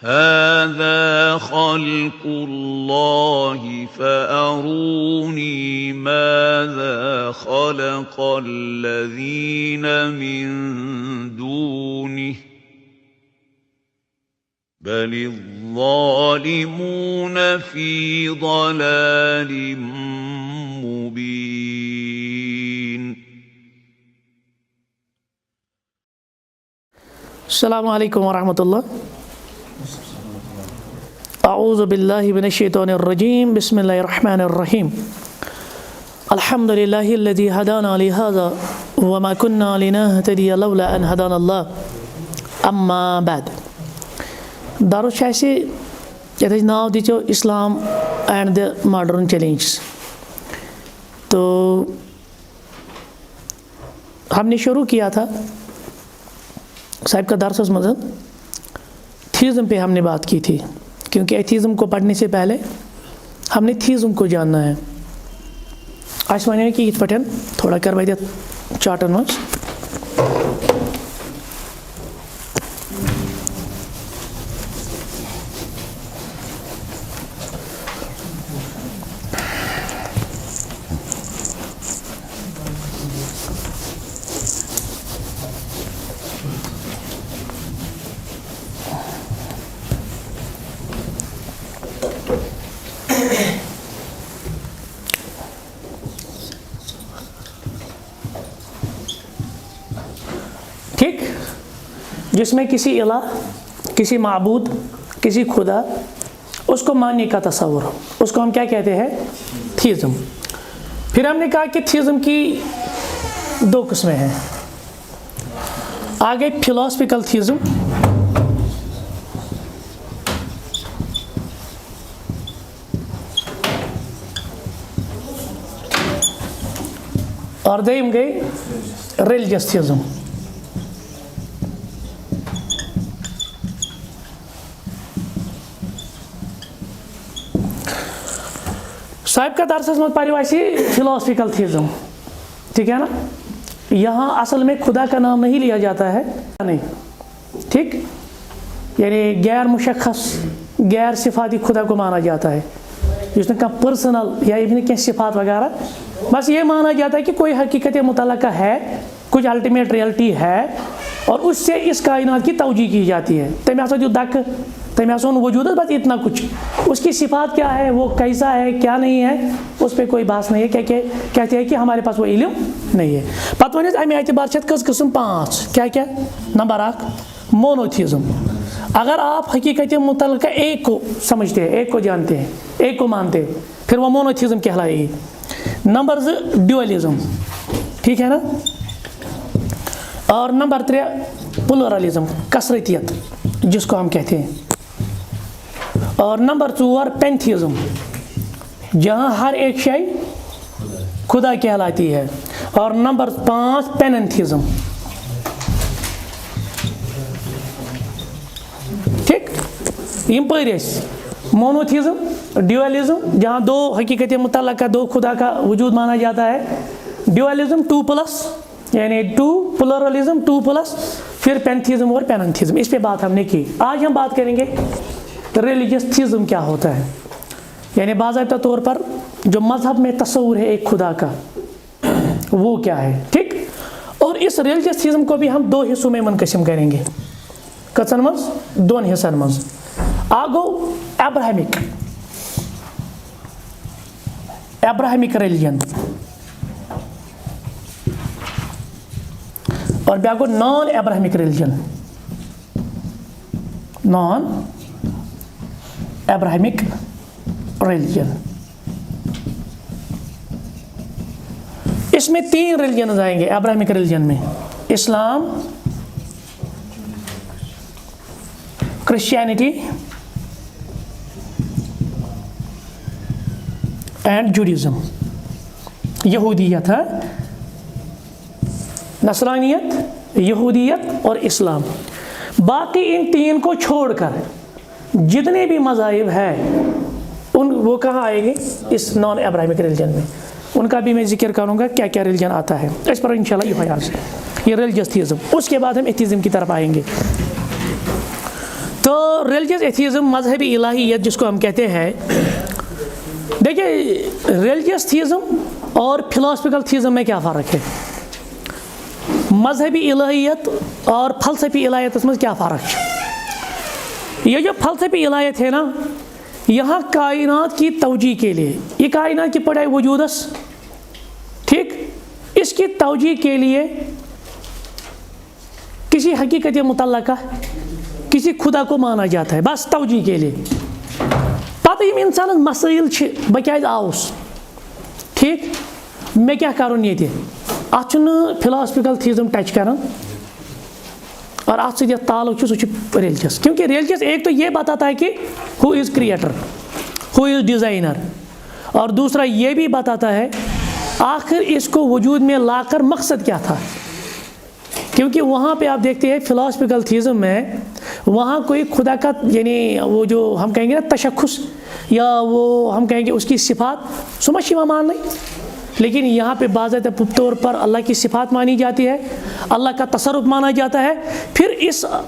هذا خلق الله فأروني ماذا خلق الذين من دونه بل الظالمون في ضلال مبين. السلام علیکم ورحمۃ اللہ. اعوذ باللہ من الشیطان الرجیم. بسم اللہ الرحمن الرحیم. الحمد للہ الذی ہدانا لہذا وما كنا لنهتدی لولا ان ہدانا اللہ. اما بعد. دارو چھِ یتھ ناو دیچو اسلام اینڈ دی ماڈرن چیلنجز. تو ہم نے شروع کیا تھا صاحب کا درس مزن تھیزم پہ ہم نے بات کی تھی، کیونکہ ایتھیزم کو پڑھنے سے پہلے ہم نے تھیزم کو جاننا ہے. آج ون کہ یہ پٹن تھوڑا کر دیا چاٹن مز. ٹھیک، جس میں کسی الہ، کسی معبود، کسی خدا، اس کو ماننے کا تصور ہو، اس کو ہم کیا کہتے ہیں؟ تھیزم. پھر ہم نے کہا کہ تھیزم کی دو قسمیں ہیں. آگے فلاسفیکل تھیزم اور دویم گئی ریلیجس تھیزم. صاحب کا درسس میں پڑھو اسی فلاسفیکل تھیزم. ٹھیک ہے نا؟ یہاں اصل میں خدا کا نام نہیں لیا جاتا ہے، نہیں ٹھیک، یعنی غیر مشخص غیر صفاتی خدا کو مانا جاتا ہے، جس نے کہا پرسنل یا ابن کی صفات وغیرہ. بس یہ مانا جاتا ہے کہ کوئی حقیقت متعلقہ ہے، کچھ الٹیمیٹ ریئلٹی ہے، اور اس سے اس کائنات کی توجیہ کی جاتی ہے. تمہیں ایسا جو دک تمہیں ایسا وجود ہے، بس اتنا کچھ. اس کی صفات کیا ہے، وہ کیسا ہے، کیا نہیں ہے، اس پہ کوئی بحث نہیں ہے. کہتے ہیں کہ ہمارے پاس وہ علم نہیں ہے. پتہ ونس امہ اعتبار چھت کس قسم 5 کیا نمبر 1 مونوتھیزم. اگر آپ حقیقت متعلقہ ایک کو سمجھتے ہیں، ایک کو جانتے ہیں، ایک کو مانتے ہیں، پھر وہ مونوتھیزم کہلائے گی. نمبر 2 ڈیولیزم. ٹھیک ہے نا؟ اور نمبر 3 پلورلزم، کثرتیت جس کو ہم کہتے ہیں. اور نمبر 4 پینتھیزم، جہاں ہر ایک شے خدا کہلاتی ہے. اور نمبر 5 پیننتھیزم. ٹھیک، یہ پریس مونوتھیزم، ڈیولیزم جہاں 2 حقیقت متعلقہ 2 خدا کا وجود مانا جاتا ہے. ڈیولیزم 2+ یعنی 2 پلورلزم 2+، پھر پینتھیزم اور پیننتھیزم. اس پہ بات ہم نے کی. آج ہم بات کریں گے ریلیجس تھیزم کیا ہوتا ہے، یعنی باضابطہ طور پر جو مذہب میں تصور ہے ایک خدا کا وہ کیا ہے. ٹھیک، اور اس ریلیجس تھیزم کو بھی ہم 2 حصوں میں منقسم کریں گے. کتن مز 2 حصن مز. آگو ابراہمک ریلیجن اور بیاکو non Abrahamic religion. Non Abrahamic religion, اس میں 3 ریلیجنز آئیں گے ابراہمک ریلیجن میں: اسلام، کرسچینٹی اینڈ جوڈیزم. یہودیت ہے، نصرانیت، یہودیت اور اسلام. باقی ان 3 کو چھوڑ کر جتنے بھی مذاہب ہیں وہ کہاں آئیں گے؟ اس نان ابراہمک ریلیجن میں. ان کا بھی میں ذکر کروں گا کیا کیا ریلیجن آتا ہے اس پر انشاءاللہ. یہ خیال سے یہ ریلیجس تھیزم. اس کے بعد ہم ایتھیزم کی طرف آئیں گے. تو ریلیجس ایتھیزم، مذہبی الہیت جس کو ہم کہتے ہیں، دیکھیے ریلیجس تھیزم اور فلاسفیکل تھیزم میں کیا فرق ہے؟ مذہبی الہیت اور فلسفی الہیت اس میں کیا فرق ہے؟ یہ جو فلسفی الہیت ہے نا، یہاں کائنات کی توجیہ کے لیے، یہ کائنات کی پڑھائی وجودس، ٹھیک، اس کی توجیہ کے لیے کسی حقیقت متعلقہ، کسی خدا کو مانا جاتا ہے، بس توجیہ کے لیے. پتہ یم انسان مسائل چھ، بہ کیاز آوس، ٹھیک، میں کیا کرن یہ ات فلاسفیکل تھیزم ٹچ کران اور ات سے تعلق سہ ریلیجس، کیونکہ ریلیجس ایک تو یہ بتاتا ہے کہ ہو از کریٹر، ہو از ڈیزائنر، اور دوسرا یہ بھی بتاتا ہے آخر اس کو وجود میں لا کر مقصد کیا تھا. کیونکہ وہاں پہ آپ دیکھتے ہیں فلاسفیکل تھیزم میں وہاں کوئی خدا کا، یعنی وہ جو ہم کہیں گے نا تشخص، یا وہ ہم کہیں گے اس کی صفات، سمجھ مان نہیں، لیکن یہاں پہ باضابطہ طور پر اللہ کی صفات مانی جاتی ہے، اللہ کا تصرف مانا جاتا ہے. پھر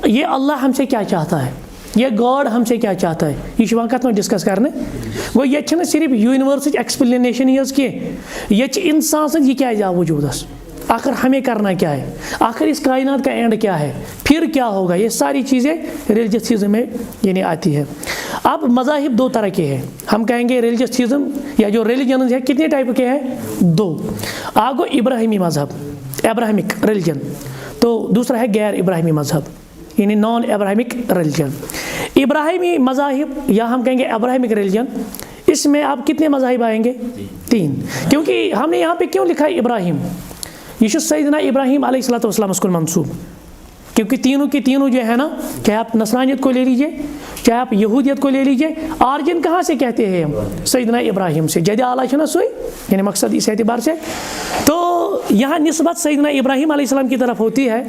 یہ اللہ ہم سے کیا چاہتا ہے، یہ گاڈ ہم سے کیا چاہتا ہے، یہ وقت میں ڈسکس کرنے گو. یہ چھنہ صرف یونیورسچ ایکسپلینیشن یز کی، یہ انسان سن یہ کیا جا وجودس، آخر ہمیں کرنا کیا ہے، آخر اس کائنات کا اینڈ کیا ہے، پھر کیا ہوگا، یہ ساری چیزیں ریلیجس تھیزم میں یعنی آتی ہے. اب مذاہب دو طرح کے ہیں، ہم کہیں گے ریلیجس تھیزم یا جو ریلیجنز ہے کتنے ٹائپ کے ہیں؟ دو. آگو ابراہیمی مذہب، ابراہمک ریلیجن، تو دوسرا ہے غیر ابراہیمی مذہب، یعنی نان ابراہمک ریلیجن. ابراہیمی مذاہب یا ہم کہیں گے ابراہمک ریلیجن، اس میں آپ کتنے مذاہب آئیں گے؟ 3. کیونکہ ہم نے یہاں پہ کیوں لکھا ہے ابراہیم؟ یہ سیدنا ابراہیم علیہ الصلوۃ والسلام اس کو منسوب، کیونکہ تینوں کی تینوں جو ہے نا، چاہے آپ نصرانیت کو لے لیجئے، چاہے آپ یہودیت کو لے لیجئے، آرجن کہاں سے کہتے ہیں ہم؟ سیدنا ابراہیم سے. جد اعلیٰ ہے نا سوئی، یعنی مقصد اس اعتبار سے تو یہاں نسبت سیدنا ابراہیم علیہ السلام کی طرف ہوتی ہے،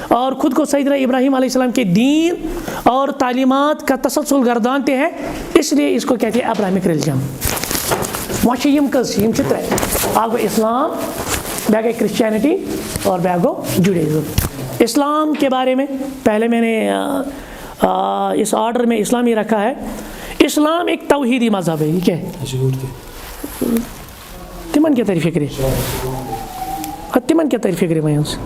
اور خود کو سیدنا ابراہیم علیہ السلام کے دین اور تعلیمات کا تسلسل گردانتے ہیں، اس لیے اس کو کہتے ہیں ابراہمک ریلیجن. وہاں یم کز یم چھِ ترٛےٚ، اکھ گوٚو اسلام، بیٛاکھ گئی کرسچینٹی اور بیٛاکھ گوٚو جوڈیزم. اسلام کے بارے میں پہلے میں نے اس آرڈر میں اسلام ہی رکھا ہے. اسلام ایک توحیدی مذہب ہے. یہ کیا ہے؟ تمن کیا تری فکری، تمن کیا تری فکری وہیں سے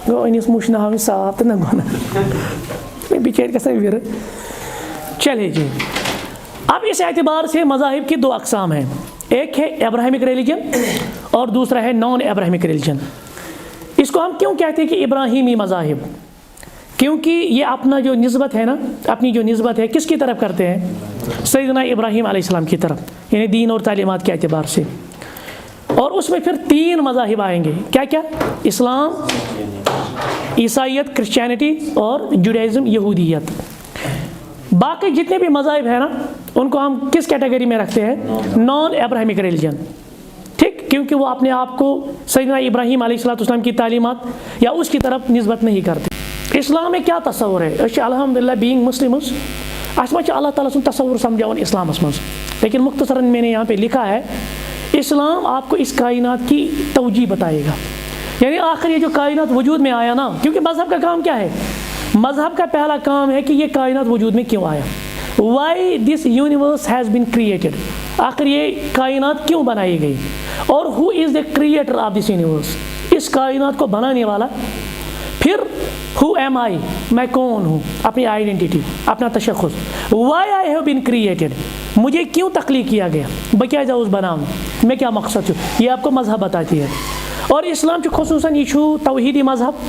گو انس مش نہ ہاؤ صاف تو نہ گونا بچار گژھان ویر. چلے جی، اب اس اعتبار سے مذاہب کی 2 اقسام ہیں، ایک ہے ابراہمک ریلیجن اور دوسرا ہے نان ابراہمک ریلیجن. اس کو ہم کیوں کہتے ہیں کہ ابراہیمی مذاہب؟ کیونکہ یہ اپنا جو نسبت ہے نا، اپنی جو نسبت ہے کس کی طرف کرتے ہیں؟ سیدنا ابراہیم علیہ السلام کی طرف، یعنی دین اور تعلیمات کے اعتبار سے. اور اس میں پھر 3 مذاہب آئیں گے، کیا کیا؟ اسلام، عیسائیت کرسچینٹی اور جوڈائزم یہودیت. باقی جتنے بھی مذاہب ہیں نا، ان کو ہم کس کیٹیگری میں رکھتے ہیں؟ Naan Abrahamic religion. ٹھیک، کیونکہ وہ اپنے آپ کو سیدنا ابراہیم علیہ السلام کی تعلیمات یا اس کی طرف نسبت نہیں کرتے. اسلام میں کیا تصور ہے؟ الحمدللہ بینگ مسلمز اس میں اللہ تعالیٰ سن تصور سمجھاؤ اسلامس مز، لیکن مختصراً میں نے یہاں پہ لکھا ہے اسلام آپ کو اس کائنات کی توجیہ بتائے گا. یعنی آخر یہ جو کائنات وجود میں آیا نا، کیونکہ مذہب کا کام کیا ہے؟ مذہب کا پہلا کام ہے کہ یہ کائنات وجود میں کیوں آیا، why this universe has been created, آخر یہ کائنات کیوں بنائی گئی، اور who is the creator of this universe, اس کائنات کو بنانے والا. پھر ہو ایم آئی، میں کون ہوں، اپنی آئیڈینٹی، اپنا تشخص. Why I have been created, مجھے کیوں تخلیق کیا گیا، بہ کیا جاؤس بناؤں، میں کیا مقصد چھو، یہ آپ کو مذہب بتاتی ہے. اور اسلام جو خصوصاً یہ چھو توحیدی مذہب،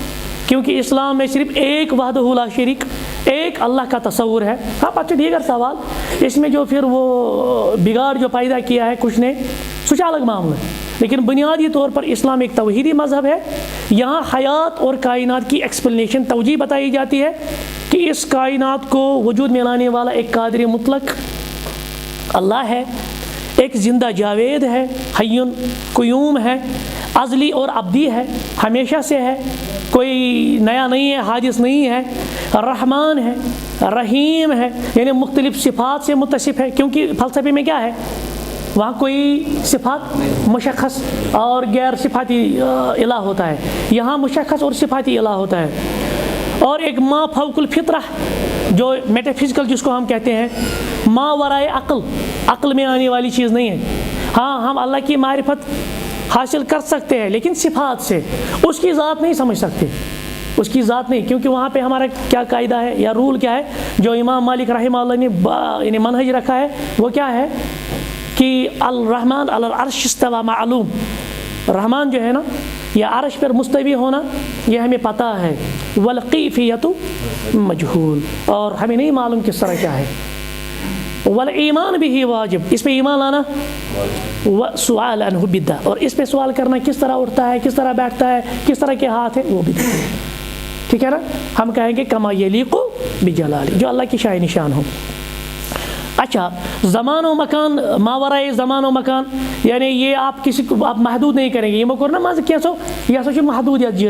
کیونکہ اسلام میں صرف ایک وحدہ لا شریک، ایک اللہ کا تصور ہے. ہاں پتہ دیگر سوال اس میں جو پھر وہ بگاڑ جو پیدا کیا ہے کچھ نے، سوچ الگ معاملہ، لیکن بنیادی طور پر اسلام ایک توحیدی مذہب ہے. یہاں حیات اور کائنات کی ایکسپلینیشن توجیہ بتائی جاتی ہے کہ اس کائنات کو وجود میں لانے والا ایک قادر مطلق اللہ ہے، ایک زندہ جاوید ہے، حی قیوم ہے، ازلی اور ابدی ہے، ہمیشہ سے ہے، کوئی نیا نہیں ہے، حادث نہیں ہے، رحمان ہے، رحیم ہے، یعنی مختلف صفات سے متصف ہے. کیونکہ فلسفے میں کیا ہے، وہاں کوئی صفات مشخص اور غیر صفاتی الہ ہوتا ہے، یہاں مشخص اور صفاتی الہ ہوتا ہے. اور ایک ما فوق الفطرہ جو میٹا فزیکل جس کو ہم کہتے ہیں، ما ورائے عقل میں آنے والی چیز نہیں ہے. ہاں ہم اللہ کی معرفت حاصل کر سکتے ہیں لیکن صفات سے، اس کی ذات نہیں سمجھ سکتے، اس کی ذات نہیں، کیونکہ وہاں پہ ہمارا کیا قاعدہ ہے یا رول کیا ہے جو امام مالک رحمہ اللہ نے یعنی منہج رکھا ہے، وہ کیا ہے کہ الرحمن علی العرش استوى معلوم، رحمان جو ہے نا یہ عرش پر مستوی ہونا یہ ہمیں پتہ ہے، والکیفیت مجہول، اور ہمیں نہیں معلوم کس طرح کیا ہے. والایمان بھی واجب، اس پہ ایمان لانا، وسؤال عنہ بدعہ، اور اس پہ سوال کرنا کس طرح اٹھتا ہے، کس طرح بیٹھتا ہے، کس طرح کے ہاتھ ہے، وہ بدعہ ہے. ٹھیک ہے نا، ہم کہیں گے کما یلیق بجلالہ، جو اللہ کی شائع نشان ہو. اچھا، زمان و مکان، ماورائے زمان و مکان، یعنی یہ آپ کسی کو آپ محدود نہیں کریں گے. یہ مکر نا ماذا کیسو یہ سوچو محدودیت جی،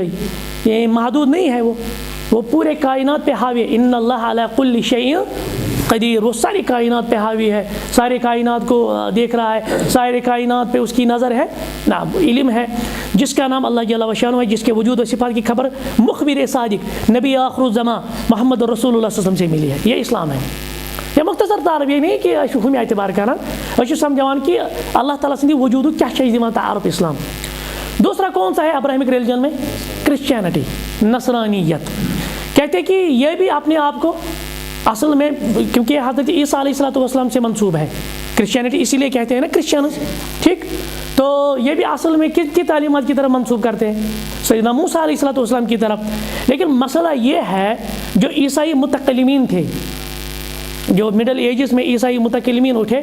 یہ محدود نہیں ہے، وہ پورے کائنات پہ حاوی ہے. ان اللہ علی کل شیء قدیر، وہ ساری کائنات پہ حاوی ہے، سارے کائنات کو دیکھ رہا ہے، سارے کائنات پہ اس کی نظر ہے، نعم علم ہے. جس کا نام اللہ جل وشانہ ہے، جس کے وجود و صفات کی خبر مخبر صادق نبی آخر الزمان محمد رسول اللہ صلی اللہ علیہ وسلم سے ملی ہے. یہ اسلام ہے. یہ مختصر تعارف یہ نہیں کہ ہم اعتبار کرنا، اچھا سمجھوان کہ اللہ تعالیٰ سندی وجود کیا چیز دیوان تعارف اسلام. دوسرا کون سا ہے ابراہمک ریلیجن میں؟ کرسچینٹی، نصرانیت. کہتے ہیں کہ یہ بھی اپنے آپ کو اصل میں، کیونکہ حضرت عیسیٰ علیہ السلام سے منسوب ہے کرسچینٹی، اسی لیے کہتے ہیں نا کرسچنز، ٹھیک. تو یہ بھی اصل میں کس کی تعلیمات کی طرف منسوب کرتے ہیں؟ سیدنا موسیٰ علیہ السلام کی طرف. لیکن مسئلہ یہ ہے جو عیسائی متکلمین تھے، جو مڈل ایجز میں عیسائی متکلمین اٹھے،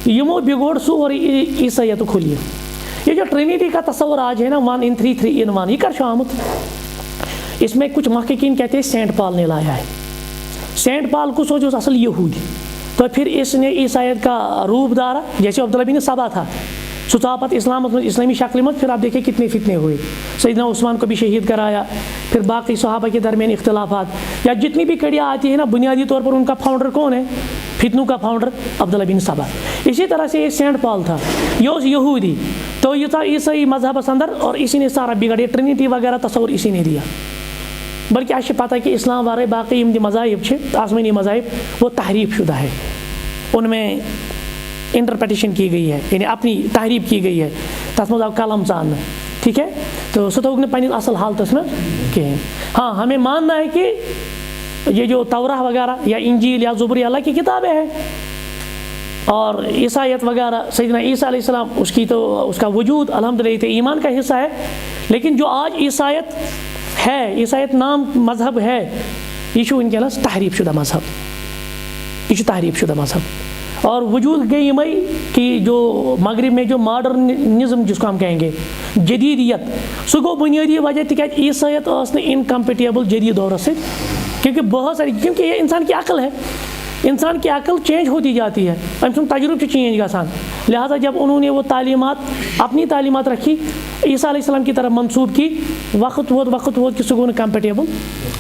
یمو بگوڑ سو اور عیسائیت کھولی. یہ جو ٹرینیٹی کا تصور آج ہے نا 1 in 3 3 in 1، یہ کر آمد. اس میں کچھ محققین کہتے ہیں سینٹ پال نے لایا ہے. سینٹ پال کو سوچو اصل یہودی، تو پھر اس نے عیسائیت کا روپ دارا، جیسے عبداللہ بن سبا تھا، سطاپت اسلامی شکل میں. پھر آپ دیکھیں کتنے فتنے ہوئے، سیدنا عثمان کو بھی شہید کرایا، پھر باقی صحابہ کے درمیان اختلافات، یا جتنی بھی کڑیاں آتی ہیں نا بنیادی طور پر ان کا فاؤنڈر کون ہے؟ فتنوں کا فاؤنڈر عبداللہ بن سبا. اسی طرح سے یہ سینٹ پال تھا، یہ یہودی، تو یہ تھا عیسائی مذہب اندر، اور اسی نے سارا بگڑ، ٹرینیٹی وغیرہ تصور اسی نے دیا. بلکہ اچھا پتہ کہ اسلام وارے باقی یم مذاہب آسمانی مذاہب وہ تحریف شدہ ہے، ان میں انٹرپریٹیشن کی گئی ہے، یعنی اپنی تحریف کی گئی ہے، تس مز آو کلم ژاننہٕ. ٹھیک ہے، تو سہ تھوک نہٕ پننس اصل حالتس میں کہین. ہاں ہمیں ماننا ہے کہ یہ جو توراہ وغیرہ یا انجیل یا زبور اللہ کی کتابیں ہیں، اور عیسائیت وغیرہ سیدنا عیسیٰ علیہ السلام اس کا وجود الحمدللہ ایمان کا حصہ ہے. لیکن جو آج عیسائیت ہے، عیسائیت نام مذہب ہے، یہ ونکس تحریف شدہ مذہب، یہ تحریف شدہ مذہب. اور وجود گئی مئی کہ جو مغرب میں جو ماڈرنزم جس کو ہم کہیں گے، جدیدیت، سہ گو بنیادی وجہ تکیاز عیسائیت ٲس نہٕ انکمپیٹیبل جدید دورس سے، کیونکہ بہت ساری، کیونکہ یہ انسان کی عقل ہے، انسان کی عقل چینج ہوتی جاتی ہے، ام سن تجربہ چینج گژھان. لہٰذا جب انہوں نے وہ تعلیمات اپنی تعلیمات رکھی، عیسیٰ علیہ السلام کی طرف منسوب کی، وقت ووت کہ سہ گو نہٕ کمپیٹیبل.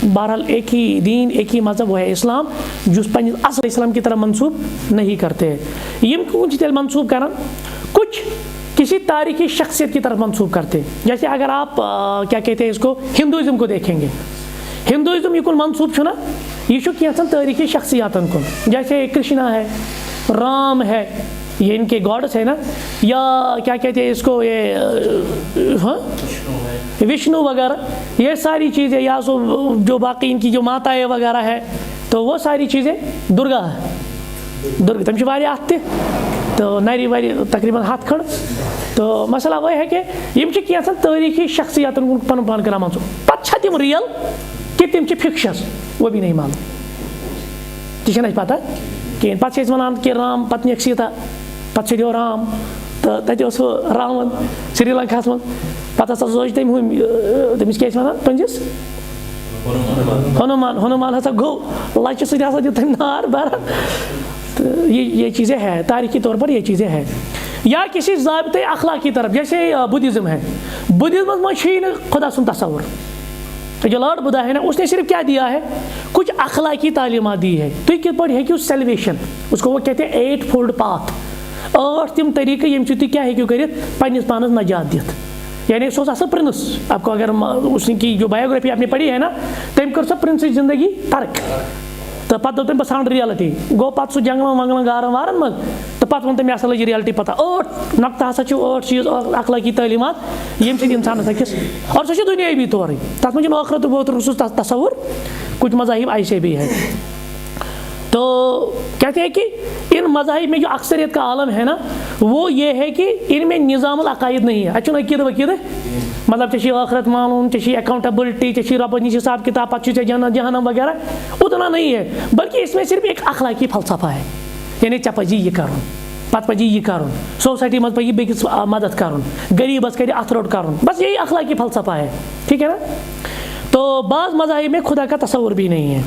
بہرحال ایک ہی دین، ایک ہی مذہب، وہ ہے اسلام، جس پنس اصل اسلام کی طرف منسوب نہیں کرتے. یم کون تیل منسوب کران، کچھ کسی تاریخی شخصیت کی طرف منسوب کرتے. جیسے اگر آپ کیا کہتے ہیں اس کو، ہندوازم کو دیکھیں گے، ہندوازم یہ کن منسوب چھنا، یہ کینچن تاریخی شخصیاتن کن، جیسے کرشنا ہے، رام ہے، یہ ان کے گاڈس ہے نا، یا کیا کہتے ہیں اس کو، یہ وشنو وغیرہ، یہ ساری چیزیں، یا جو باقی ان کی جو ماتائیں وغیرہ ہے، تو وہ ساری چیزیں درگا تم واریاہ ات تہ، تو نری وری تقریباً 7 کھنڈ. تو مسئلہ وہ ہے کہ یم کینچن تاریخی شخصیاتن کن پن پان کران منسوب. پتہ تم ریئل کہ تم فکشس، وہ بھی نہیں معلوم، یہ چھنہ پتہ کہین. پتہ ونان کہ رام پتنی سیتا، پتہ چلیو رام، تو تتہ اوس راون سری لنکاہس من. پتہ ہسا سوچ تمس کیا ونان پنجس ہنومان ہسا گو لچہ سۭتۍ ہسا دیت تم نار برا. تو یہ چیزیں ہیں تاریخی طور پر، یہ چیزیں ہیں. یا کسی ضابطۂ اخلاق کی طرف، جیسے بدھزم ہے، بدھزم میں خدا سن تصور. جو لارڈ بدھا ہے نا، اس نے صرف کیا دیا ہے، کچھ اخلاقی تعلیمات دی ہے. تو کت پہ ہیکو سیلویشن، اس کو وہ کہتے ہیں 8 fold path، 8 تم طریقے یم تھی کیا ہیکو کرت پنس پانس نجات دت. یعنی سو اصل پرنس. آپ کو اگر اس کی جو بایوگرافی آپ نے پڑھی ہے نا تم کر سو پرنس زندگی ترک تو پتہ دوٚپ تٔمۍ بہٕ ژھانٛڈٕ رِیَلٹی. گوٚو پتہٕ سُہ جنگلن ونگلن گارن وارن منٛز تہٕ پتہٕ ووٚن تٔمۍ ہسا لٔج رِیَلٹی پتہ. 8 نۄقطہٕ ہسا چھِ 8 چیٖز اخلٲقی تعلیٖمات ییٚمہِ سۭتۍ اِنسانس أکِس اور سۄ چھِ دُنیٲوی طورٕے تتھ منٛز چھُنہٕ ٲخرتُک وٲخرتُک سُہ تصوُر. کچھ مذاہب ایسے بھی ہے. تو کہتے ہیں کہ ان مذاہب میں جو اکثریت کا عالم ہے نا وہ یہ ہے کہ ان میں نظام العقائد نہیں ہے. اچھا عقیدہ وقیدہ مطلب ژےٚ چھِ ٲخرت مانُن, ژےٚ چھِ اکاؤنٹیبلٹی, ژےٚ چھِ رۄبس نِش حساب کتاب, پتہٕ چھُ ژےٚ جنت جہنم وغیرہ اتنا نہیں ہے بلکہ اس میں صرف ایک اخلاقی فلسفہ ہے. یعنی ژےٚ پزی یہِ کرُن, پتہٕ پزی یہِ کرُن, سوسائٹی منٛز پزی بیٚکِس مدد کرُن, غریبس کرِ اتھ روٚٹ کرُن, بس یہی اخلاقی فلسفہ ہے. ٹھیک ہے نا. تو بعض مذاہب میں خدا کا تصور بھی نہیں ہے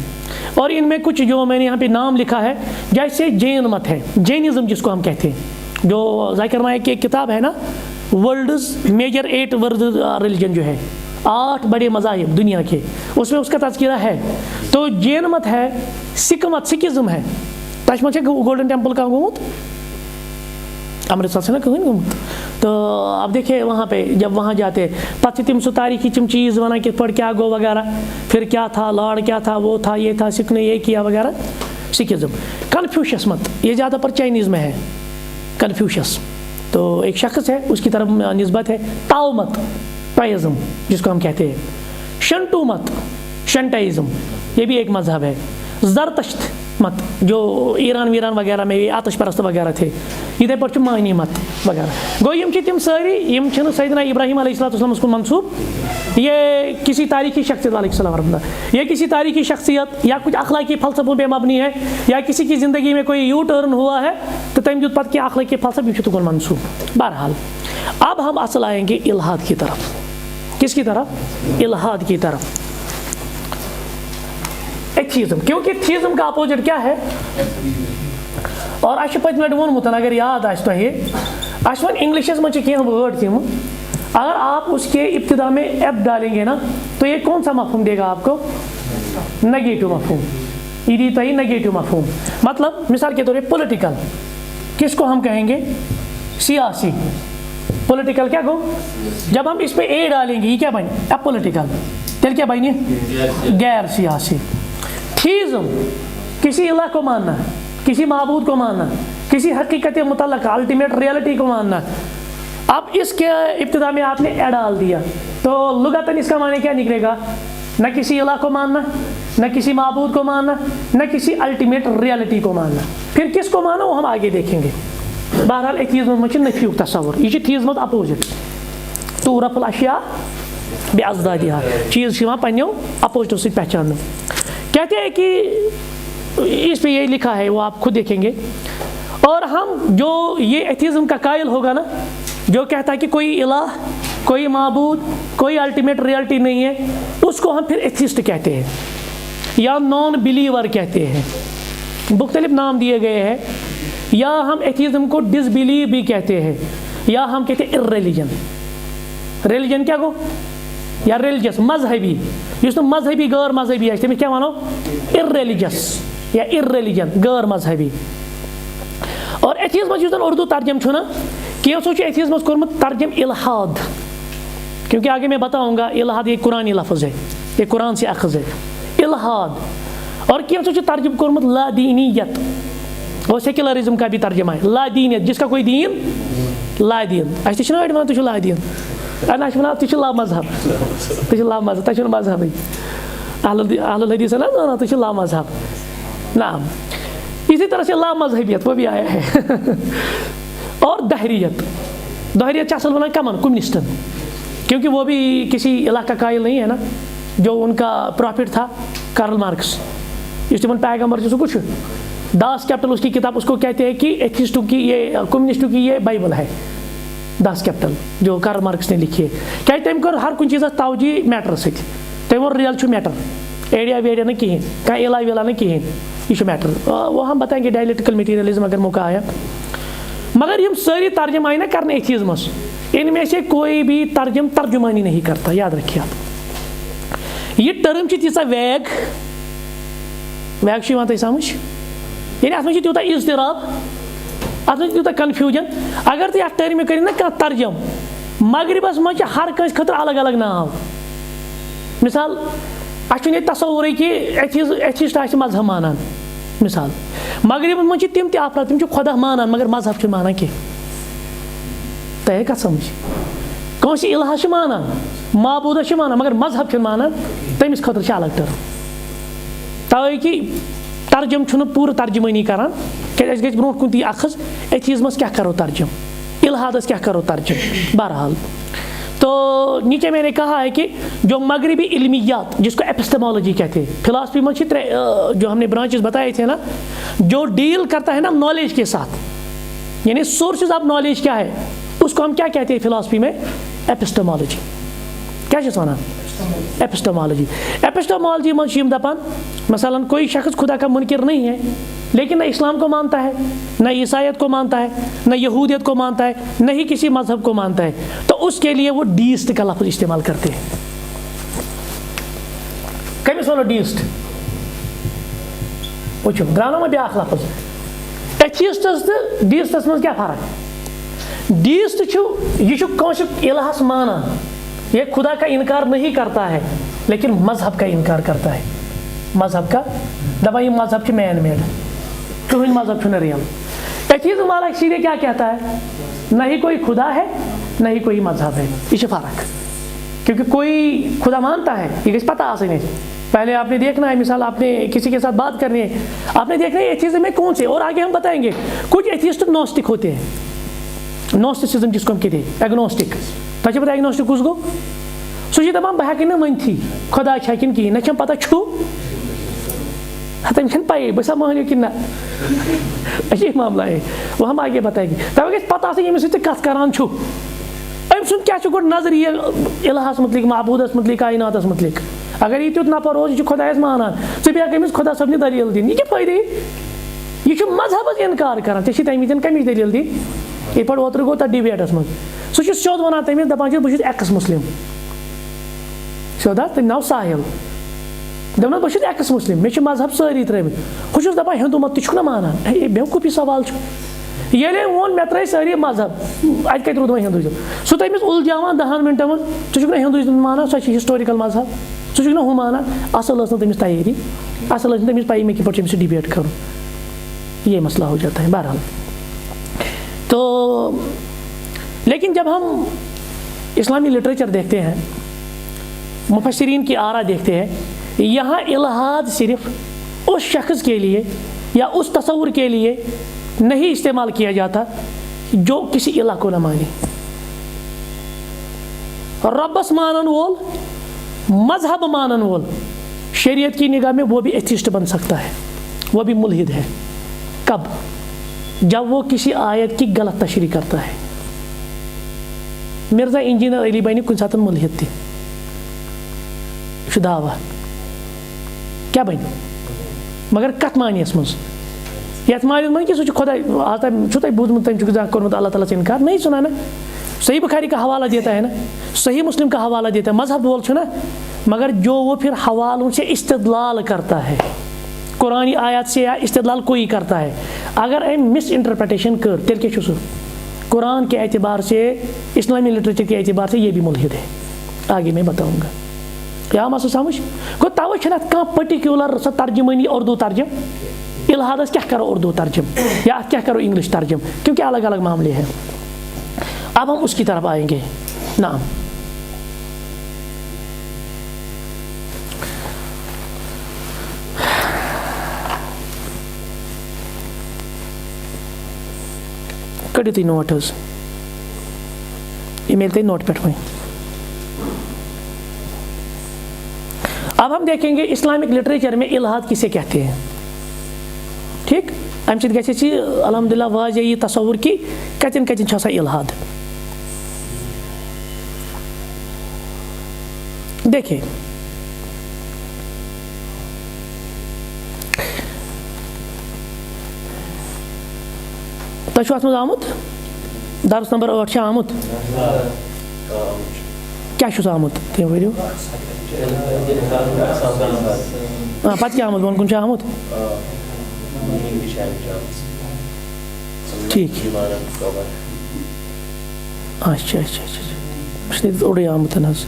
اور ان میں کچھ جو میں نے یہاں پہ نام لکھا ہے جیسے جین مت ہے, جینزم جس کو ہم کہتے ہیں, جو ذاکر نائک کی ایک کتاب ہے نا ورلڈز میجر 8 ورلڈ ریلیجن جو ہے 8 بڑے مذاہب دنیا کے, اس میں اس کا تذکرہ ہے. تو جین مت ہے, سکھ مت سکھزم ہے. تش مت گولڈن ٹیمپل کا گومت امرتسر سے نا کہیں گومت. تو اب دیکھیں وہاں پہ جب وہاں جاتے پتہ تم سو تاریخی تم چیز ونان کت پڑھ کیا گو وغیرہ, پھر کیا تھا لاڈ کیا تھا, وہ تھا, یہ تھا, سکھ نے یہ کیا وغیرہ. سکھزم. کنفیوشس مت یہ زیادہ پر چائنیز میں ہے. کنفیوشس تو ایک شخص ہے اس کی طرف نسبت ہے. تاؤ مت تائزم جس کو ہم کہتے ہیں. شنٹو مت شنٹائزم یہ بھی ایک مذہب ہے. زرتشت مت جو ایران ویران وغیرہ میں آتش پرست وغیرہ تھے. یتھے پٲٹھۍ چھُ مانی مت وغیرہ. گوٚو یِم چھِ تِم سٲری یِم چھِنہٕ سیدنا ابراہیم علیہ السلامس کُن منسوب. یہ کسی تاریخی شخصیت علیہ السلام ورحمۃ اللہ, یہ کسی تاریخی شخصیت یا کچھ اخلاقی فلسفوں پہ مبنی ہے یا کسی کی زندگی میں کوئی یو ٹرن ہوا ہے تو تم دیت پتہ کیا اخلاقی فلسفہ یہ تکن منسوب. بہرحال اب ہم اصل آئیں گے الحاد کی طرف. کس کی طرف؟ الحاد کی طرف. ایتھیزم, کیونکہ ایتھیزم کا اپوزٹ کیا ہے؟ اور اچھا پتہ لٹہ وونمت اگر یاد آسہِ تۄہہِ اچھا وۄنۍ انگلشس منٛز چھِ کینٛہہ وٲرڈ تِم اگر آپ اس کے ابتدا میں ایف ڈالیں گے نا تو یہ کون سا مفہوم دے گا آپ کو؟ نگیٹو مفہوم. یہ دیتا ہی نگیٹو مفہوم. مطلب مثال کے طور پہ پولیٹیکل کس کو ہم کہیں گے؟ سیاسی. پولیٹیکل کیا گو؟ جب ہم اس پہ اے ڈالیں گے یہ کیا بنے؟ اپولیٹیکل. تیل کیا بنے؟ غیر سیاسی. تھیزم کسی الہ کو ماننا, کسی معبود کو ماننا, کسی حقیقت متعلق الٹیمیٹ ریئلٹی کو ماننا. اب اس کے ابتدا میں آپ نے اے ڈال دیا تو لغتاً اس کا معنی کیا نکلے گا؟ نہ کسی الہ کو ماننا, نہ کسی معبود کو ماننا, نہ کسی الٹیمیٹ ریئلٹی کو ماننا. پھر کس کو مانا وہ ہم آگے دیکھیں گے. بہرحال ایتھیزم میں نفیُک تصور یہ تھیزمت اپوزٹ. تعرف الاشیاء بأضدادها چیز پنو اپوزٹو سے پہچاننا. کہتے ہیں کہ اس پہ یہ لکھا ہے وہ آپ خود دیکھیں گے. اور ہم جو یہ ایتھیزم کا قائل ہوگا نا جو کہتا ہے کہ کوئی الہ, کوئی معبود, کوئی الٹیمیٹ ریئلٹی نہیں ہے, اس کو ہم پھر ایتھیسٹ کہتے ہیں یا نان بلیور کہتے ہیں. مختلف نام دیے گئے ہیں. یا ہم ایتھیزم کو ڈس بلیو بھی کہتے ہیں یا ہم کہتے ہیں ارریلیجن. ریلیجن کیا گو؟ یا ریلیجس مذہبی. جس مذہبی غیر مذہبی ہے تمہیں کیا مانو؟ ارریلیجس یا ارریلیجن غیر مذہبی. اور ایتھیزم یس اردو ترجم چھنا کیسو ایتھیزم کورمت ترجم الحاد, کیونکہ آگے میں بتاؤں گا الحاد یہ قرآنی لفظ ہے, یہ قرآن سے اخذ ہے الحاد. اور کیسو ترجم کورمت لا دینیت, وہ سیکولرزم کا بھی ترجمہ ہے لا دینیت جس کا کوئی دین لا دین. اچھا تھی نا ون تھی لا دین اچھا ونان تھی لا مذہب, تھی لا مذہب, تھی مذہبی اہل الحدیث ہے نا تھی لا مذہب. نعم اسی طرح سے لا مذہبیت وہ بھی آیا ہے. اور دہریت, دہریت اصل ونان کمن کمیونسٹن, کیونکہ وہ بھی کسی الہ کا قائل نہیں ہے نا. جو ان کا پروفٹ تھا کارل مارکس, اس تمن پیغمبر سو کچھ داس کیپٹل اس کی کتاب, اس کو کہتے ہیں کہ ایتھیسٹوں کی یہ کمیونسٹوں کی یہ بائبل ہے داس کیپٹل جو کارل مارکس نے لکھی ہے. کہ تم کر ہر کن چیز توجہ میٹر ست تم وہ ریئل چھو میٹر ایڈیا ویڈیا نہ کہین کہیں الہ ویلا نہ کہین یہ میٹر. وہ ہم بتائیں گے ڈائلیکٹیکل میٹیریلزم اگر موقع آیا. مگر یہ ساری ترجم آئی نا کرنے ایتھیزمس, ان میں سے کوئی بھی ترجمانی نہیں کرتا. یاد رکھیے آپ یہ ٹرم تیسا ویگ ویگ تھی سمجھ, یعنی ات میں تیوتہ اضطراب, ات میں تیوتہ کنفیوجن. اگر تھی ات ٹرمہ کرو نا کھانا ترجم مغربس مجھ ہر کنس خطر الگ الگ ناو مثال اچھا یہ تصور کہ ایتھیسٹ آسہِ مذہب مانان مثال مغرب مجھ تم تہِ افراد تم خدا مانان مگر مذہب چھ مانان کی تہ کت سمجھ کٲنٛسہِ الہ چھ مانان معبوٗدس چھ مانان مگر مذہب چھ مانان تٔمِس خٲطرٕ چھ الگ ٹٔرٕم تَوَے کہ ترجم چھُنہٕ پوٗرٕ ترجمٲنی کران کیٛازِ اَسہِ گژھِ برونٛٹھ کُن تی اخذ ایتھیزمس کیٛاہ کرو ترجم الحادس کیا کرو ترجم بہرحال تو نیچے میں نے کہا ہے کہ جو مغربی علمیات جس کو ایپسٹمالوجی کہتے ہیں فلاسفی میں جو ہم نے برانچز بتائے تھے نا جو ڈیل کرتا ہے نا نالج کے ساتھ یعنی سورسز آف نالج کیا ہے اس کو ہم کیا کہتے ہیں فلاسفی میں ایپسٹمالوجی کیا چیز ونا ایپسٹمالوجی میں دپان مثلا کوئی شخص خدا کا منکر نہیں ہے لیکن نہ اسلام کو مانتا ہے نہ عیسائیت کو مانتا ہے نہ یہودیت کو مانتا ہے نہ ہی کسی مذہب کو مانتا ہے تو اس کے لیے وہ ڈیسٹ کا لفظ استعمال کرتے ہیں کمس ونو ڈیسٹ وچھو درانو میں بیاکھ لفظ ایتھیسٹس تو ڈیسٹس میں کیا فرق ڈیسٹ یہ کانس الہس مانان یہ خدا کا انکار نہیں کرتا ہے لیکن مذہب کا انکار کرتا ہے مذہب کا دپان یہ مذہب مین میڈ کہیں مذہب چھُنہٕ ریل ایتھیزم والا سیدھے کیا کہتا ہے نہ ہی کوئی خدا ہے نہ ہی کوئی مذہب ہے یہ فرق کیونکہ کوئی خدا مانتا ہے یہ پتہ آسانی پہلے آپ نے دیکھنا ہے مثال آپ نے کسی کے ساتھ بات کرنی ہے آپ نے دیکھنا ہے ایتھیزم میں کون سے اور آگے ہم بتائیں گے کچھ ایتھیسٹ نوسٹک ہوتے ہیں نوسٹسزم جس کو ہم کہتے ہیں ایگنوسٹک تجھے پتہ ایگنوسٹک کس گو سہ دپان بہ ہیٚکہٕ نہٕ ؤنتھٕے خدا چھا کِنہٕ کِہیٖنۍ نہ چھم پتہ چھُ تٔمِس چھنہٕ پَیی بہٕ چھسا مٲنِو کِنہٕ نہ یہ معاملہ ہے وہ ہم آگے بتائیں گے تَوے گژھِ پتہ آسٕنۍ ییٚمِس سۭتۍ ژٕ کتھ کران چھُ أمۍ سُنٛد کیٛاہ چھُ گۄڈٕ نظریہ الہس متعلق معبوٗدس متعلق کائناتس متعلق اگر یہِ تیُتھ نفر اوس یہِ چھُ خۄدایس مانان ژٕ بیٚہکھ أمِس خۄدا صٲبنہِ دٔلیٖل دِنۍ یہِ کیٛاہ فٲیدٕ یہِ چھُ مذہبس انکار کران ژےٚ چھِ تمہِ وِزِ کمِچ دٔلیٖل دِنۍ یِتھ پٲٹھۍ اوترٕ گوٚو تتھ ڈِبیٹس منٛز سُہ چھُ سیوٚد ونان تٔمِس دپان چھُس بہٕ چھُس ایکٕس مسلم سیوٚد حظ تٔمۍ ناو ساحل دپان بہٕ چھُس ایکٕس مسلم مےٚ چھِ مذہب سٲری ترٲومٕتۍ ہُہ چھُس دپان ہندو مت تہِ چھُکھ نا مانان ہے بیوقوٗفی سوال چھُ ییٚلہِ أمۍ ووٚن مےٚ ترٲے سٲری مذہب اَتہِ کتہِ روٗد وۄنۍ ہندوٗزم سُہ تٔمِس اُلجاوان 10 مِنٹن منٛز ژٕ چھُکھ نا ہندوٗزم مانان سۄ چھِ ہسٹورِکل مذہب ژٕ چھُکھ نا ہُہ مانان اصل ٲس نہٕ تٔمِس تیٲری اصل ٲس نہٕ تٔمِس پَیی مےٚ کِتھ پٲٹھۍ چھِ أمِس سۭتۍ ڈِبیٹ کرُن یہ مسئلہ ہو جاتا ہے بہرحال تو لیکن جب ہم اسلامی لٹریچر دیکھتے ہیں مفسرین کی آرا دیکھتے ہیں یہاں الحاد صرف اس شخص کے لیے یا اس تصور کے لیے نہیں استعمال کیا جاتا جو کسی الہ کو نہ مانے ربس مانن وول مذہب مانن وول شریعت کی نگاہ میں وہ بھی ایتھیسٹ بن سکتا ہے وہ بھی ملحد ہے کب جب وہ کسی آیت کی غلط تشریح کرتا ہے مرزا انجینئر علی بنہِ کُنہِ ساتہٕ ملحد تہِ یہ دعویٰ کیا بنہِ مگر کتھ معنیَس منٛز یتھ معنیَس منٛز کہ سُہ چھُ خۄداے آز تام چھُو تۄہہِ بوٗزمُت تٔمۍ چھُ زانٛہہ کوٚرمُت اللہ تعالیٰ سے انکار نہیں سنا نا صحیح بخاری کا حوالہ دیتا ہے نا صحیح مسلم کا حوالہ دیتا ہے مذہب وول چھُ نا مگر جو وہ پھر حوالوں سے استدلال کرتا ہے قرآنی آیات سے استدلال کوئی کرتا ہے اگر أمۍ مس انٹرپریٹیشن کر تیٚلہِ کیٛاہ چھُ سُہ قرآن کے اعتبار سے اسلامی لٹریچر کے اعتبار سے یہ بھی ملحد ہے آگے میں بتاؤں گا کیا مسئلہ سمجھ گوٚو تَوَے چھُنہٕ اَتھ کانٛہہ پٔٹِکیوٗلر سۄ ترجمٲنی اردو ترجم الحادس کیا کرو اردو ترجم یا اتھ کیا کرو انگلش ترجم کیونکہ الگ الگ معاملے ہیں اب ہم اس کی طرف آئیں گے نعم کڑو تھی نوٹ حظ یہ ملتے نوٹ پہ اب ہم دیکھیں گے اسلامک لٹریچر میں الحاد کسے کہتے ہیں ٹھیک امہ سۭتۍ گژھِ اَسہِ الحمدللہ واضح یہ تصور کہ کتن کتن چھُ آسان الحاد دیکھیں تۄہہِ چھُو اتھ منٛز آمُت درس نمبر 8 چھا آمُت کیٛاہ چھُس آمُت تُہۍ ؤنِو پتہٕ کیٛاہ آمُت بۄن کُن چھُ آمُت ٹھیک اچھا اچھا اچھا اوڑے آمت حظ.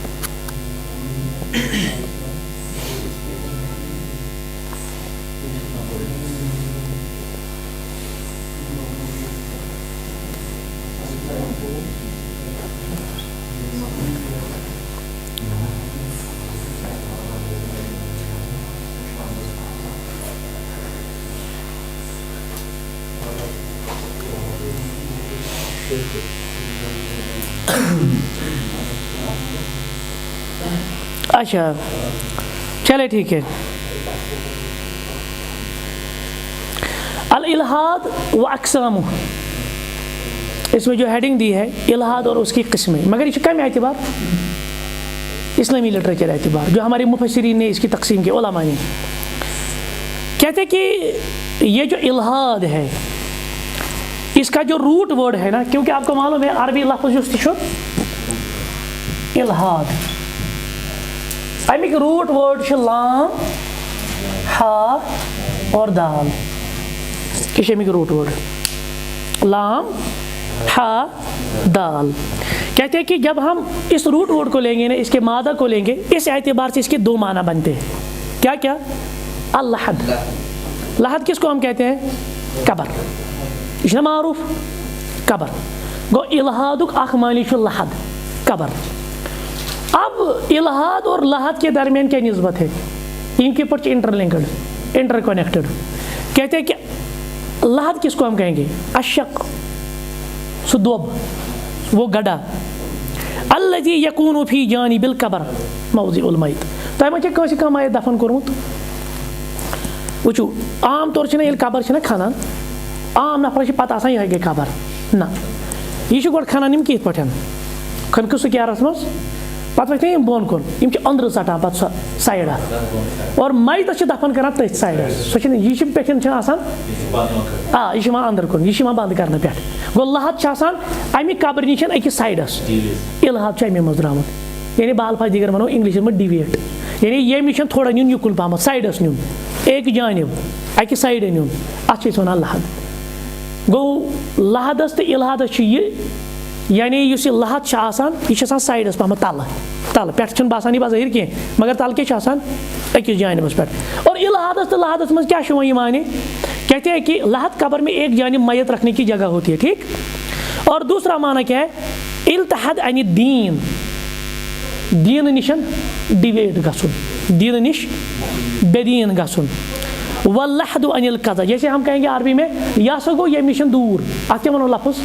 اچھا چلے ٹھیک ہے. الالحاد و اقسامہ، اس میں جو ہیڈنگ دی ہے الحاد اور اس کی قسمیں، مگر یہ کم اعتبار اسلامی لٹریچر اعتبار جو ہمارے مفسرین نے اس کی تقسیم کی، علماء نے کہتے کہ یہ جو الحاد ہے اس کا جو روٹ ورڈ ہے نا، کیونکہ آپ کو معلوم ہے عربی لفظ جو چھُ الحاد، امیک روٹ ورڈ چھُ لام ہا اور دال، یہ چھُ امیک روٹ ورڈ لام ہا دال. کہتے ہیں کہ جب ہم اس روٹ ورڈ کو لیں گے نا، اس کے مادہ کو لیں گے، اس اعتبار سے اس کے دو معنی بنتے ہیں. کیا کیا؟ اللحد، لحد کس کو ہم کہتے ہیں؟ قبر، یہ نا معروف قبر گو. الحادک اخ معنی چھُ لحد قبر. اب الحاد اور لحد کے درمیان کیا نسبت ہے؟ ان کے پر انٹر لنکڈ، انٹر کنیکٹڈ. کہتے ہیں کہ لحد کس کو ہم کہیں گے؟ اشق، سو دوب، وہ گڈا. الذی یکون فی جانب القبر موضع المیت. تۄہہِ ما چھِ کٲنٛسہِ کانٛہہ میت دفن کوٚرمُت؟ وٕچھو عام طور چھِنہ ییٚلہِ قبر چھِنہ کھنان، عام نفرس چھِ پتہ آسان یِہوٚے گٔے قبر. نہ، یہِ چھُ گۄڈٕ کھنان یِم کِتھ پٲٹھۍ کھنکہٕ سُکیرَس منٛز، پتہٕ ؤتھۍ نہ یِم بۄن کُن، یِم چھِ أنٛدرٕ ژٹان پتہٕ سۄ سایڈا اور میتس چھِ دفن کران تٔتھۍ سایڈس. سۄ چھِنہٕ یہِ چھِ پٮ۪ٹھِم چھِ آسان، آ یہِ چھِ یِوان أنٛدرٕ کُن، یہِ چھِ یِوان بنٛد کرنہٕ پٮ۪ٹھ. گوٚو لحد چھِ آسان اَمہِ قبرِ نِش أکِس سایڈس، الحاد چھُ اَمے منٛز درٛامُت، یعنی بالفاظ دیگر وَنو اِنگلِشس منٛز ڈِویٹ، یعنی ییٚمہِ نِش تھوڑا نیُن یُکُن پہمتھ، سایڈس نیُن، ایک جانب اَکہِ سایڈٕ نیُن، اَتھ چھِ أسۍ وَنان لحد. گوٚو لحدس تہٕ الحادس چھُ یہِ، یعنی یُس یہِ لحد چھُ آسان یہِ چھُ آسان سایڈس پہمتھ تلہٕ، تلہٕ پٮ۪ٹھٕ چھُنہٕ باسان یہِ بظٲہِر کینٛہہ، مگر تلہٕ کیٛاہ چھُ آسان؟ أکِس جانبس پٮ۪ٹھ. اور الحادس تہٕ لحدس منٛز کیٛاہ چھُ وۄنۍ یہِ معنی؟ کہتے ہیں کہ لحد قبر میں ایک جانب میت رکھنے کی جگہ ہوتی ہے، ٹھیک. اور دوسرا معنی کیا ہے؟ التحد عن الدین، دین نشن ڈیویٹ گژھُن، دین نش بے دین گژھُن. واللحد عن القضا، جیسے ہم کہیں گے عربی میں یہ سا گو ییٚمہِ نِش دوٗر، اتھ کیٛاہ وَنو لفظ؟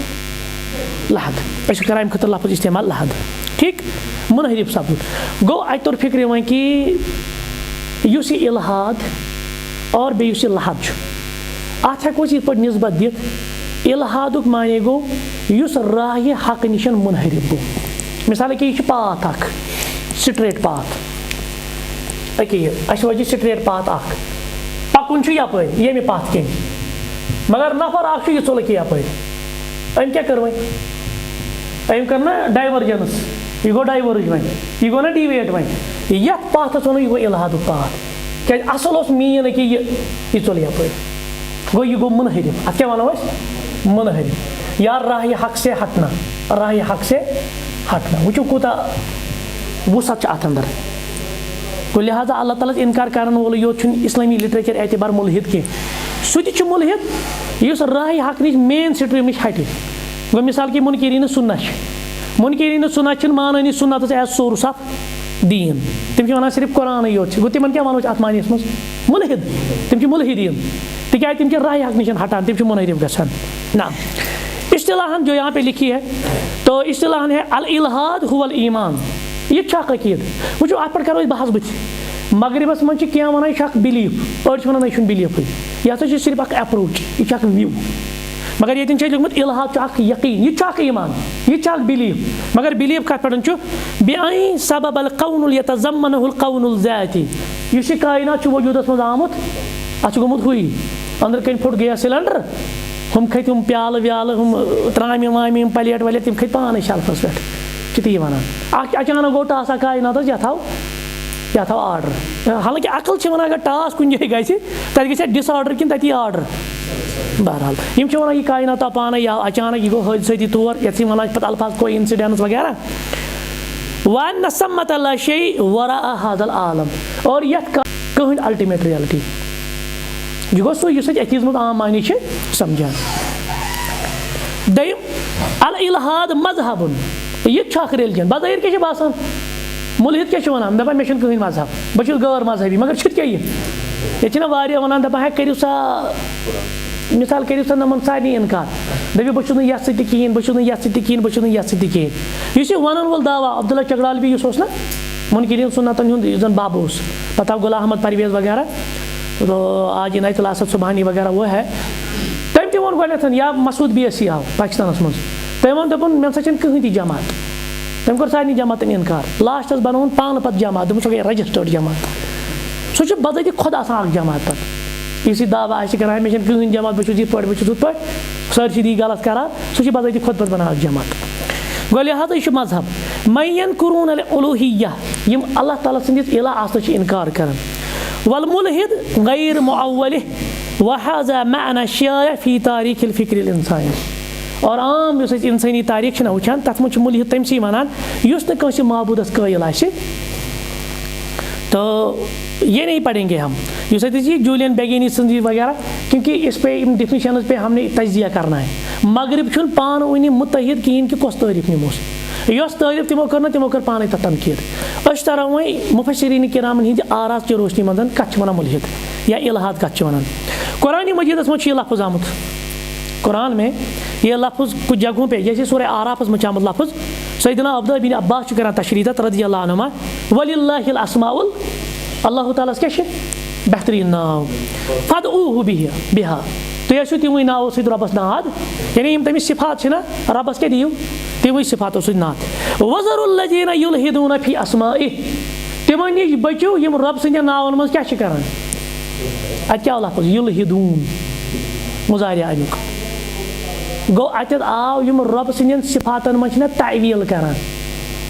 لحد. أسۍ چھِ کران اَمہِ خٲطرٕ لفظ استعمال لحد، ٹھیک. منحرف سپُد. گوٚو اَتہِ توٚر فِکرِ وۄنۍ کہِ یُس یہِ الحاد اور بیٚیہِ یُس یہِ لحد چھُ، اَتھ ہٮ۪کو أسۍ یِتھ پٲٹھۍ نسبت دِتھ، الحادُک معنی گوٚو یُس راہہِ حق نِش منحرف گوٚو. مثال کہ یہِ چھُ پاتھ اکھ، سٹریٹ پاتھ، أکیاہ اَسہِ وٲتۍ سٹریٹ پاتھ اکھ، پکُن چھُ یپٲرۍ ییٚمہِ پتھ کِنۍ، مگر نفر اکھ چھُ یہِ ژوٚل کہِ یپٲرۍ. أمۍ کیٛاہ کٔر وۄنۍ؟ أمۍ کٔر نا ڈایورجنس، یہِ گوٚو ڈایورٕج وۄنۍ، یہِ گوٚو نا ڈیویٹ وۄنۍ. یتھ پاتھس وَنو یہِ گوٚو الحادُک پاتھ، کیٛازِ اصل اوس مین کہِ یہِ ژوٚل یپٲرۍ. گوٚو یہِ گوٚو منحرف. اتھ کیٛاہ وَنو أسۍ؟ منحرف. یا راہہِ حق سے ہٹنا، راہہِ حق سے ہٹنا. وٕچھو کوٗتاہ وُسعت چھُ اتھ انٛدر. گوٚو لہٰذا اللہ تعالیٰ انکار کرن وول یوت چھُنہٕ اسلٲمی لٹریچر اعتبار مُلحد کینٛہہ، سُہ تہِ چھُ مُلحد یُس راہہِ حق نِش مین سٹریٖم نِش ہٹہِ. گوٚو مثال کہ منکرین سنت چھِ، منکرین سنت چھِنہٕ مانٲنی سنتس ایز سورس آف دیٖن، تِم چھِ وَنان صرف قرآنٕے یوت چھِ. گوٚو تِمن کیٛاہ وَنو أسۍ اتھ معنیَس منٛز؟ مُلحد. تِم چھِ مُلحدیٖن، تِکیٛازِ تِم چھِ راہہِ حق نِش ہٹان، تِم چھِ منحرف گژھان. نہ اصطلاحاً جو یہاں پہ لکھی ہے تو اصطلاحاً ہے الالحاد هو الایمان، یہ چھُ اکھ عقیٖد. وٕچھو اتھ پٮ۪ٹھ کرو أسۍ بحث بٕتھِ. مغربس منٛز چھِ کینٛہہ وَنان یہِ چھُ اکھ بِلیٖف، أڑۍ چھِ وَنان یہِ چھُنہٕ بِلیٖفٕے، یہِ ہسا چھُ صرف اکھ اٮ۪پروچ، یہِ چھُ اکھ وِو. مگر ییٚتٮ۪ن چھُ لیوٗکھمُت الحاد چھُ اکھ یقیٖن، یہِ تہِ چھُ اکھ ایمان، یہِ تہِ چھُ اکھ بِلیٖف. مگر بِلیٖف کتھ پٮ۪ٹھ چھُ؟ بِأَن سبب القون یتضمنه القون الذاتی. یُس یہِ کائنات چھُ وجوٗدس منٛز آمُت، اتھ چھُ گوٚمُت ہُے أنٛدرٕ کَنۍ پھُٹ گیس سِلینڈر، ہُم کھٔتۍ ہُم پیالہٕ ویالہٕ، ہُم ترامہِ وامہِ، یِم پلیٹ ولیٹ، تِم کھٔتۍ پانے شلفس پٮ۪ٹھ، چھِ تی وَنان. اکھ اچانک گوٚو ٹاسا کائناتس، یتھ آو آرڈر. حالانکہ عقل چھِ وَنان اگر ٹاس کُنہِ جایہِ گژھِ تتہِ گژھِ ڈِس آرڈر کِنہٕ تتی آرڈر. بہرحال یِم چھِ وَنان یہِ کائنات آو پانے یا اچانک یہِ گوٚو حٲدثٲتی طور، یتھ یِم وَنان چھِ پتہٕ الفاظ کوئی انسیڈنس وغیرہ. وَأَنَّ ثَمَّةَ لَا شَيْءَ وَرَاءَ هَذَا الْعَالَمِ اور یَتھ کٕہٕنۍ الٹِمیٹ ریالٹی یہِ گوٚو سُہ یُس أسۍ اَتھیٖز منٛز عام معنی چھِ سمجھان. دوٚیِم الالحاد مذہبُن یہِ تہِ چھُ اکھ ریلِجن. بظٲہِر کیٛاہ چھِ باسان مُلحد کیٛاہ چھُ وَنان دَپان مےٚ چھُنہٕ کٕہٕنۍ مذہب بہٕ چھُس غٲر مذہبی مگر چھُ کیٛاہ یہِ ییٚتہِ چھِنہ واریاہ وَنان دَپان ہے کٔرِو سا مِثال کٔرِو سا نَمَن سارنٕے اِنکار دٔپِو بہٕ چھُس نہٕ یَتھ سۭتۍ تہِ کِہیٖنۍ بہٕ چھُس نہٕ یَتھ سۭتۍ تہِ کِہیٖنۍ بہٕ چھُس نہٕ یَتھ سۭتۍ تہِ کِہیٖنۍ. یُس یہِ وَنَن وول دعوا عبداللہ چگڑالوی یُس اوس نا مُنکِریٖن سُنتَن ہُنٛد یُس زَن بَب اوس پتہٕ آو غلام احمد پرویز وغیرہ تو آج عنایت اللہ اسد سبحانی وغیرہ وہ ہے تٔمۍ تہِ ووٚن گۄڈنٮ۪تھ یا مسعود بیسی آو پاکِستانَس منٛز تٔمۍ ووٚن دوٚپُن مےٚ نسا چھَنہٕ کٕہٕنۍ تہِ جماعت تٔمۍ کوٚر سارنٕے جماعتَن اِنکار لاسٹَس بنووُن پانہٕ پَتہٕ جماعت دوٚپُن سۄ گٔے رجسٹٲرڈ جماعت. سُہ چھُ بذٲتی خۄد آسان اَکھ جماعت پَتہٕ یُس یہِ دعوا آسہِ کَران مےٚ چھَنہٕ کٕہٕنۍ جماعت بہٕ چھُس یِتھ پٲٹھۍ بہٕ چھُس ہُتھ پٲٹھۍ سٲرسٕے دی غلط کَران سُہ چھُ بذٲتی خۄد پَتہٕ بَنان اَکھ جماعت. گوٚو لہٰذا یہِ چھُ مذہب مَن قرون الالوہیہ یِم اللہ تعالیٰ سٕنٛدِس الہ آسنَس چھِ اِنکار کَران. والملحد غیر معولہ وہذا معنی الشائع فی تاریخ الفکر الانسانی اور عام یُس أسۍ اِنسٲنی تاریٖخ چھِنہ وٕچھان تَتھ منٛز چھُ مُلحد تٔمسٕے وَنان یُس نہٕ کٲنٛسہِ معبوٗدَس قٲیِل آسہِ. تو یہ نہیں پڑھیں گے ہم یُس اَتہِ یہِ جوٗلین بیگینی سٕنٛز وغیرہ کیونکہ اس پہ یِم ڈیفنیشنز پہ ہم نے تجزیہ کرنا ہے. مغرب چھُنہٕ پانہٕ ؤنہِ مُتحد کِہیٖنۍ کہِ کۄس تعریٖف نِموس یۄس تعریٖف تِمو کٔر نہ تِمو کٔر پانَے تَتھ تنقیٖد. أسۍ تَرو وۄنۍ مُفَسِریٖنِ کِرامَن ہِنٛدِ آراز چہِ روشنی منٛز کَتھ چھِ وَنان مُلحد یا الحاد کَتھ چھِ وَنان. قرآنِ مجیٖدَس منٛز چھُ یہِ لفظ آمُت قرآن میں یہ لفظ کچھ جگہوں پہ جیسے سورہ آرافَس منٛز چھُ آمُت لفظ سیدنا عبداللہ بن عباس چھُ کران تشریح تَتھ رضی اللہ عنہما وَلِللہِ الاسماء اللہ تعالیٰ ہَس کیٛاہ چھِ بہتریٖن ناو فدعوٗہُ بِہا تُہۍ ٲسِو تِموٕے ناوو سۭتۍ رۄبَس ناد یعنی یِم تٔمِس صفات چھِ نہ رۄبَس کیٛاہ دِیِو تِموٕے صفاتو سۭتۍ ناد. وَذَرُوا الَّذِينَ يُلْحِدُونَ فِي أَسْمَائِهِ تِمو نِش بٔچِو یِم رۄب سٕنٛدٮ۪ن ناوَن منٛز کیٛاہ چھِ کران اَتہِ کیٛاہ لفظ یُلحِدوٗن مُضارع اَمیُک گوٚو اَتٮ۪تھ آو یِم رۄب سٕنٛدٮ۪ن صفاتَن منٛز چھِنہ تعویٖل کران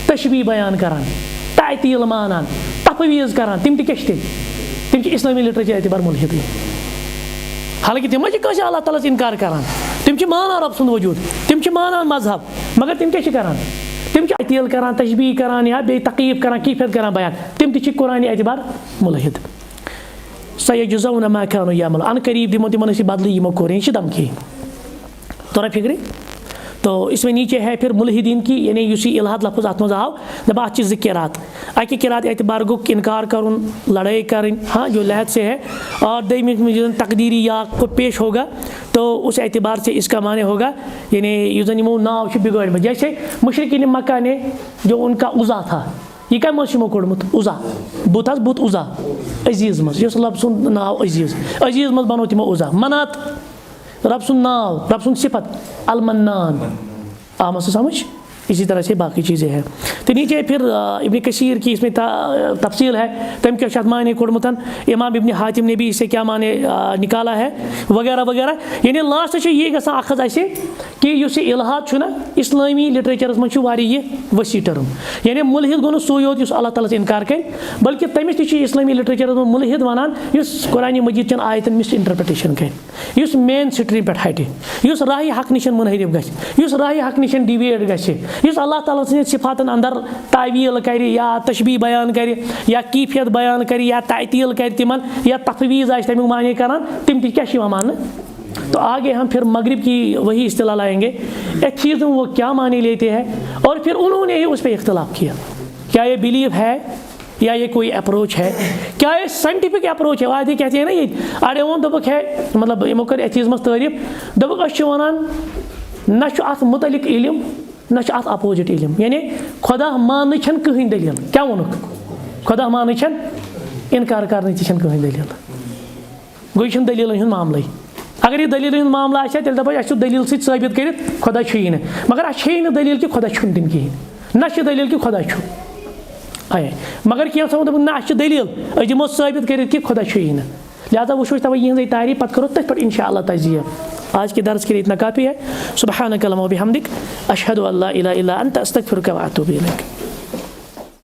تشبیٖح بیان کران تعطیٖل مانان تفویٖض کران تِم تہِ کیٛاہ چھِ تِم چھِ اِسلٲمی لِٹریچَر اعتبار مُلحدٕے. حالانکہ تِم ما چھِ کٲنٛسہِ اللہ تعالیٰ ہَس اِنکار کران تِم چھِ مانان رۄب سُنٛد وجوٗد تِم چھِ مانان مذہب مگر تِم کیٛاہ چھِ کران تِم چھِ تعطیٖل کران تشبیٖح کران یا بیٚیہِ تقیٖف کران کیفیت کران بیان تِم تہِ چھِ قرآنِ اعتبار مُلحد. سَیَجزَوْنَ مَا کانُوا یعملوٗن ان قریٖب دِمو تِمن أسۍ بدلہٕ یِمو کوٚر یہِ چھِ دھمکی تورا فکرِ. تو اس میں نیچے ہے پھر ملحدین کی یعنی یُس یہِ الحاد لفظ اتھ منٛز آو دپان اتھ چھِ زٕ قرات اکہِ قرات اعتبار گوٚو انکار کرُن لڑائی کرٕنۍ ہاں جو لحد سے ہے اور دوٚیمہِ تقدیری یا کو پیش ہوگا تو اس اعتبار سے اس کا معنی ہوگا یعنی یُس زن یِمو ناو چھِ بِگٲڑمٕتۍ جیسے مشرقین مکہ نے جو ان کا عزا تھا یہ کمہِ منٛز چھُ یِمو کوٚڑمُت عزا بُت حظ بُت عزا عزیٖز منٛز یُس رۄب سُنٛد ناو عزیٖز عزیٖز منٛز بنوو تِمو عزا منات رب سُنٛد ناو رب سُنٛد صفت المنان آمد سے سمجھ اسی طرح سے باقی چیزیں ہیں. تو نیچے پھر ابن کثیر کی اس میں تفصیل ہے تم کیا شاید معنی کوڑمت امام ابن حاتم نے بھی اس سے کیا معنی نکالا ہے وغیرہ وغیرہ یعنی لاسٹ سے یہ گژھان اخذ ایسے کہ یُس یہِ الحاد چھُ نہ اسلٲمی لِٹریچرس منٛز چھُ واریاہ یہِ ؤسیع ٹٔرٕم یعنی مُلحد گوٚو نہٕ سُے یوت یُس اللہ تعالیٰ ہَس اِنکار کرِ بلکہ تٔمِس تہِ چھُ اسلٲمی لِٹریچرس منٛز مُلحد وَنان یُس قرآنِ مجیٖد چٮ۪ن آیتن مِس اِنٹرپرٹیشن کرِ یُس مین سٹریٖم پٮ۪ٹھ ہٹہِ یُس راہہِ حق نِش مُنحرف گژھِ یُس راہہِ حق نِش ڈِویٹ گژھِ یُس اللہ تعالیٰ سٕنٛدٮ۪ن صفاتن اندر تعویٖل کرِ یا تشبیٖح بیان کرِ یا کیفیت بیان کرِ یا تعطیٖل کرِ تِمن یا تفویٖض آسہِ تمیُک معنی کران تِم تہِ کیٛاہ چھِ یِوان ماننہٕ. تو آگے ہم پھر مغرب کی وہی اصطلاح لائیں گے ایتھیزم وہ کیا معنی لیتے ہیں اور پھر انہوں نے ہی اس پہ اختلاف کیا کیا یہ بلیو ہے یا یہ کوئی اپروچ ہے کیا یہ سائنٹیفک اپروچ ہے آدھے کہتے ہیں نا یہ اڑے وون دوٚپُکھ ہے مطلب یِمو کٔر ایتھیزمس تعریٖف دوٚپُکھ أسۍ چھِ وَنان نہ چھُ اَتھ مُتعلق علم نہ چھُ اَتھ اپوزِٹ علم یعنی خۄدا ماننٕچ چھَنہٕ کٕہٕنۍ دٔلیٖل کیٛاہ ووٚنُکھ خۄدا ماننٕچ چھَنہٕ اِنکار کرنٕچ تہِ چھَنہٕ کٕہٕنۍ دٔلیٖل گوٚو یہِ چھُنہٕ دٔلیٖلن ہُنٛد معاملٕے اگر یہ دلیٖلن ہُنٛد معاملہٕ آسہِ ہا تیٚلہِ دَپو اَسہِ چھُ دٔلیٖل سۭتۍ ثٲبت کٔرِتھ خۄدا چھُیی نہٕ مگر اَسہِ چھےٚ نہٕ دٔلیٖل کہِ خۄدا چھُنہٕ تِم کِہیٖنۍ نہ چھِ دٔلیٖل کہِ خۄدا چھُ آے مگر کینٛژھو ووٚن دوٚپُکھ نہ اَسہِ چھِ دٔلیٖل أسۍ دِمو ثٲبت کٔرِتھ کہِ خۄدا چھُیی نہٕ لہٰذا وٕچھو أسۍ تَوَے یِہٕنٛزٕے تعریٖف پَتہٕ کَرو تٔتھۍ پٮ۪ٹھ اِنشاء اللہ تجزیہ آج کے درس کے لیے اتنا کافی ہے سبحانک اللہم وبحمدک اشہد ان لا الہ الا انت استغفرک واتوب الیک.